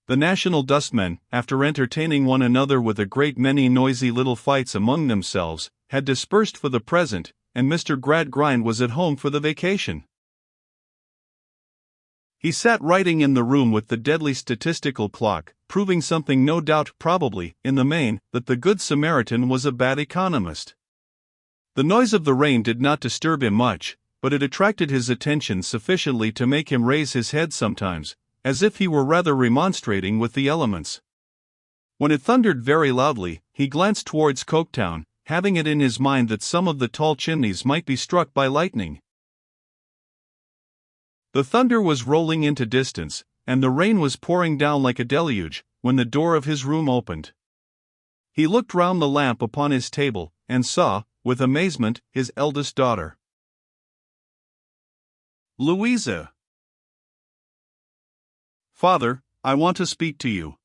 The national dustmen, after entertaining one another with a great many noisy little fights among themselves, had dispersed for the present, and Mr. Gradgrind was at home for the vacation. He sat writing in the room with the deadly statistical clock, proving something, no doubt, probably, in the main, that the Good Samaritan was a bad economist. The noise of the rain did not disturb him much, but it attracted his attention sufficiently to make him raise his head sometimes, as if he were rather remonstrating with the elements. When it thundered very loudly, he glanced towards Coketown, having it in his mind that some of the tall chimneys might be struck by lightning. The thunder was rolling into distance, and the rain was pouring down like a deluge, when the door of his room opened. He looked round the lamp upon his table, and saw, with amazement, his eldest daughter. "Louisa." "Father, I want to speak to you."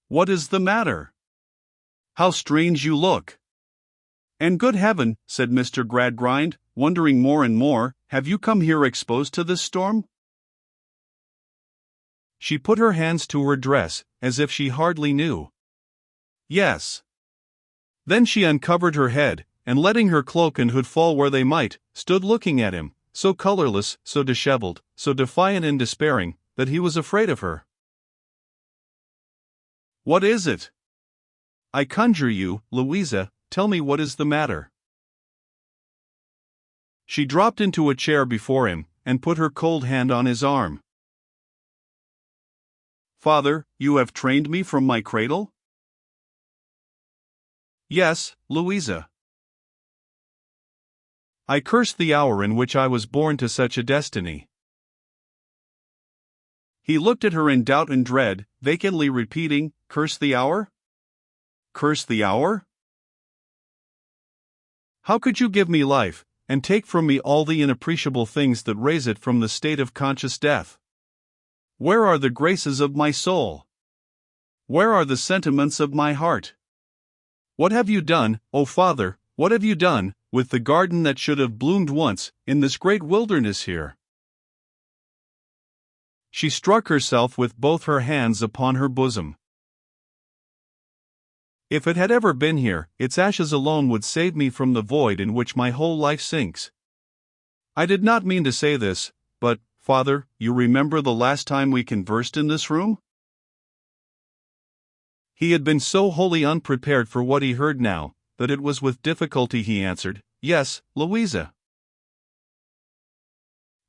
"What is the matter? How strange you look!" "And good heaven," said Mr. Gradgrind, wondering more and more, "have you come here exposed to this storm?" She put her hands to her dress, as if she hardly knew. "Yes." Then she uncovered her head, and letting her cloak and hood fall where they might, stood looking at him, so colorless, so dishevelled, so defiant and despairing, that he was afraid of her. "What is it? I conjure you, Louisa, tell me what is the matter." She dropped into a chair before him, and put her cold hand on his arm. "Father, you have trained me from my cradle?" "Yes, Louisa." "I curse the hour in which I was born to such a destiny." He looked at her in doubt and dread, vacantly repeating, "Curse the hour? Curse the hour? How could you give me life, and take from me all the inappreciable things that raise it from the state of conscious death? Where are the graces of my soul? Where are the sentiments of my heart? What have you done, O Father, what have you done, with the garden that should have bloomed once, in this great wilderness here?" She struck herself with both her hands upon her bosom. "If it had ever been here, its ashes alone would save me from the void in which my whole life sinks. I did not mean to say this, but, Father, you remember the last time we conversed in this room?" He had been so wholly unprepared for what he heard now, that it was with difficulty he answered, "Yes, Louisa."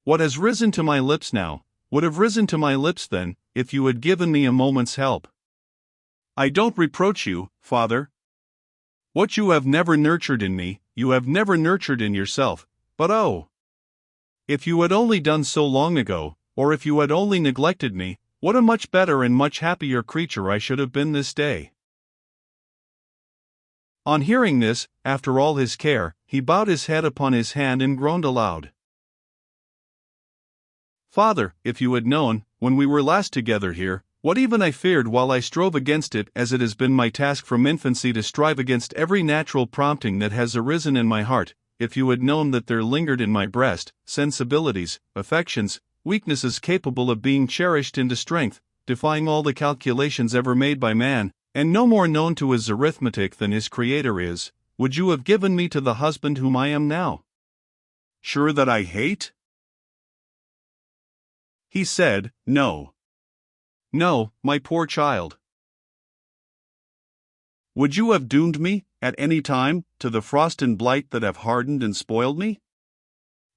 "What has risen to my lips now, would have risen to my lips then, if you had given me a moment's help. I don't reproach you, Father. What you have never nurtured in me, you have never nurtured in yourself, but oh! If you had only done so long ago, or if you had only neglected me, what a much better and much happier creature I should have been this day." On hearing this, after all his care, he bowed his head upon his hand and groaned aloud. "Father, if you had known, when we were last together here, what even I feared while I strove against it, as it has been my task from infancy to strive against every natural prompting that has arisen in my heart, if you had known that there lingered in my breast sensibilities, affections, weaknesses capable of being cherished into strength, defying all the calculations ever made by man, and no more known to his arithmetic than his Creator is, would you have given me to the husband whom I am now?" "Sure that I hate?" He said, "No. No, my poor child." "Would you have doomed me, at any time, to the frost and blight that have hardened and spoiled me?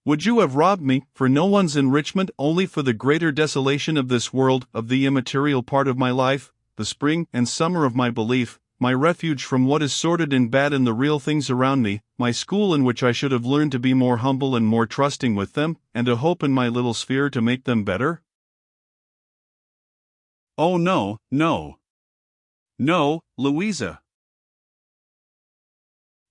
Would you have robbed me, for no one's enrichment, only for the greater desolation of this world, of the immaterial part of my life, the spring and summer of my belief, my refuge from what is sordid and bad in the real things around me, my school in which I should have learned to be more humble and more trusting with them, and a hope in my little sphere to make them better? Oh no, no. No, Louisa.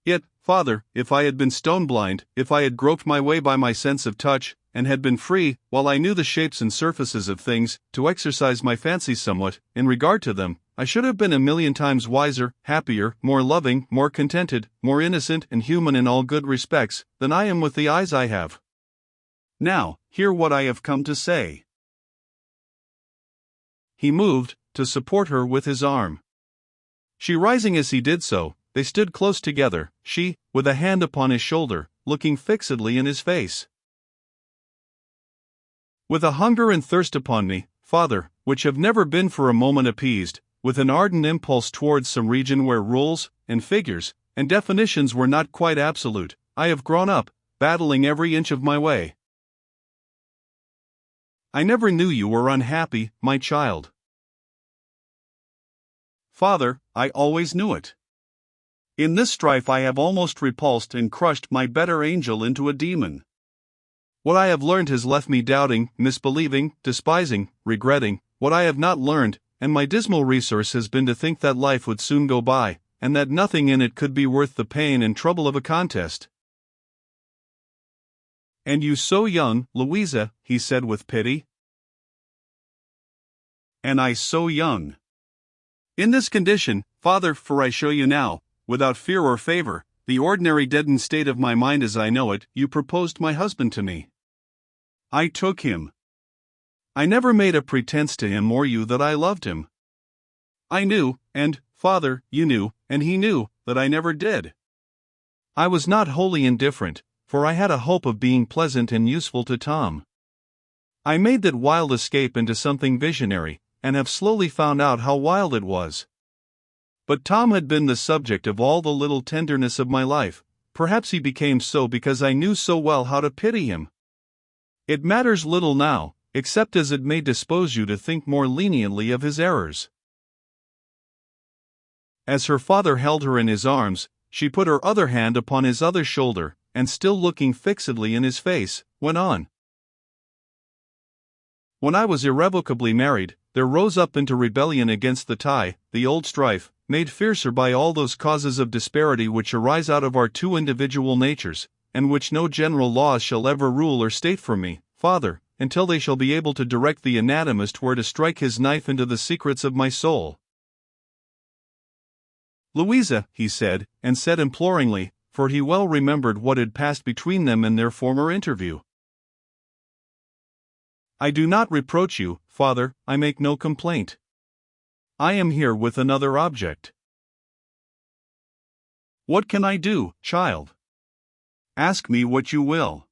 Yet, Father, if I had been stone-blind, if I had groped my way by my sense of touch, and had been free, while I knew the shapes and surfaces of things, to exercise my fancy somewhat, in regard to them, I should have been a million times wiser, happier, more loving, more contented, more innocent and human in all good respects, than I am with the eyes I have. Now, hear what I have come to say. he moved, to support her with his arm. She rising as he did so, they stood close together, she, with a hand upon his shoulder, looking fixedly in his face. With a hunger and thirst upon me, Father, which have never been for a moment appeased, with an ardent impulse towards some region where rules, and figures, and definitions were not quite absolute, I have grown up, battling every inch of my way. I never knew you were unhappy, my child. Father, I always knew it. In this strife I have almost repulsed and crushed my better angel into a demon. What I have learned has left me doubting, misbelieving, despising, regretting what I have not learned, and my dismal resource has been to think that life would soon go by, and that nothing in it could be worth the pain and trouble of a contest. And you so young, Louisa, he said with pity. And I so young. In this condition, Father, for I show you now, without fear or favor, the ordinary deadened state of my mind as I know it, you proposed my husband to me. I took him. I never made a pretense to him or you that I loved him. I knew, and, Father, you knew, and he knew, that I never did. I was not wholly indifferent, for I had a hope of being pleasant and useful to Tom. I made that wild escape into something visionary, and have slowly found out how wild it was. But Tom had been the subject of all the little tenderness of my life. Perhaps he became so because I knew so well how to pity him. It matters little now, except as it may dispose you to think more leniently of his errors. As her father held her in his arms, she put her other hand upon his other shoulder, and still looking fixedly in his face, went on. When I was irrevocably married, there rose up into rebellion against the tie, the old strife, made fiercer by all those causes of disparity which arise out of our two individual natures, and which no general laws shall ever rule or state for me, Father, until they shall be able to direct the anatomist where to strike his knife into the secrets of my soul. Louisa, he said, and said imploringly, for he well remembered what had passed between them in their former interview. I do not reproach you, Father, I make no complaint. I am here with another object. What can I do, child? Ask me what you will.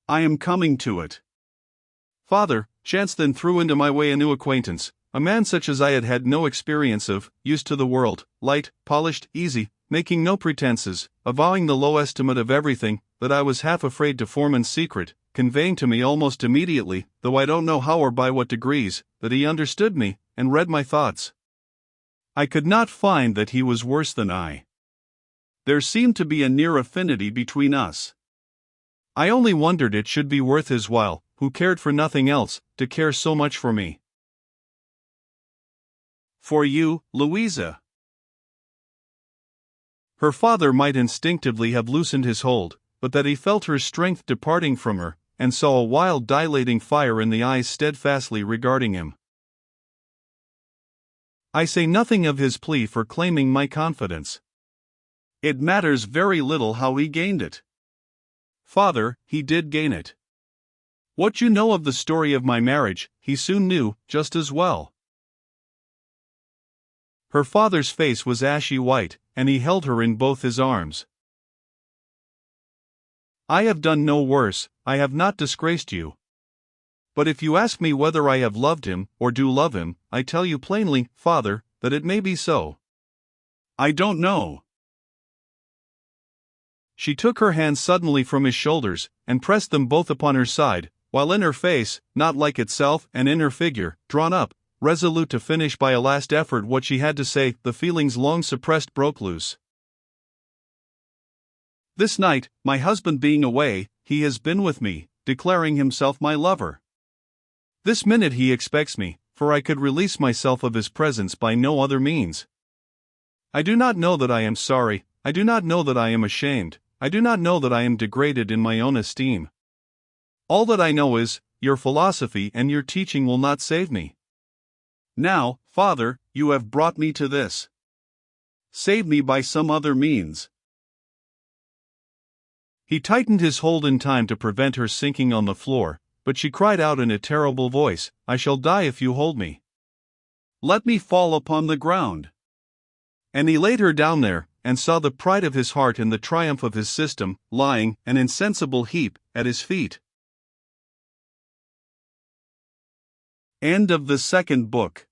I am coming to it. Father, chance then threw into my way a new acquaintance, a man such as I had had no experience of, used to the world, light, polished, easy, making no pretenses, avowing the low estimate of everything that I was half afraid to form in secret, conveying to me almost immediately, though I don't know how or by what degrees, that he understood me, and read my thoughts. I could not find that he was worse than I. There seemed to be a near affinity between us. I only wondered it should be worth his while, who cared for nothing else, to care so much for me. For you, Louisa. Her father might instinctively have loosened his hold, but that he felt her strength departing from her, and saw a wild dilating fire in the eyes steadfastly regarding him. I say nothing of his plea for claiming my confidence. It matters very little how he gained it. Father, he did gain it. What you know of the story of my marriage, he soon knew, just as well. Her father's face was ashy white, and he held her in both his arms. I have done no worse, I have not disgraced you. But if you ask me whether I have loved him, or do love him, I tell you plainly, Father, that it may be so. I don't know. She took her hands suddenly from his shoulders, and pressed them both upon her side, while in her face, not like itself, and in her figure, drawn up, resolute to finish by a last effort what she had to say, the feelings long suppressed broke loose. This night, my husband being away, he has been with me, declaring himself my lover. This minute he expects me, for I could release myself of his presence by no other means. I do not know that I am sorry, I do not know that I am ashamed, I do not know that I am degraded in my own esteem. All that I know is, your philosophy and your teaching will not save me. Now, Father, you have brought me to this. Save me by some other means. He tightened his hold in time to prevent her sinking on the floor, but she cried out in a terrible voice, "I shall die if you hold me. Let me fall upon the ground." And he laid her down there, and saw the pride of his heart and the triumph of his system, lying, an insensible heap, at his feet. End of the second book.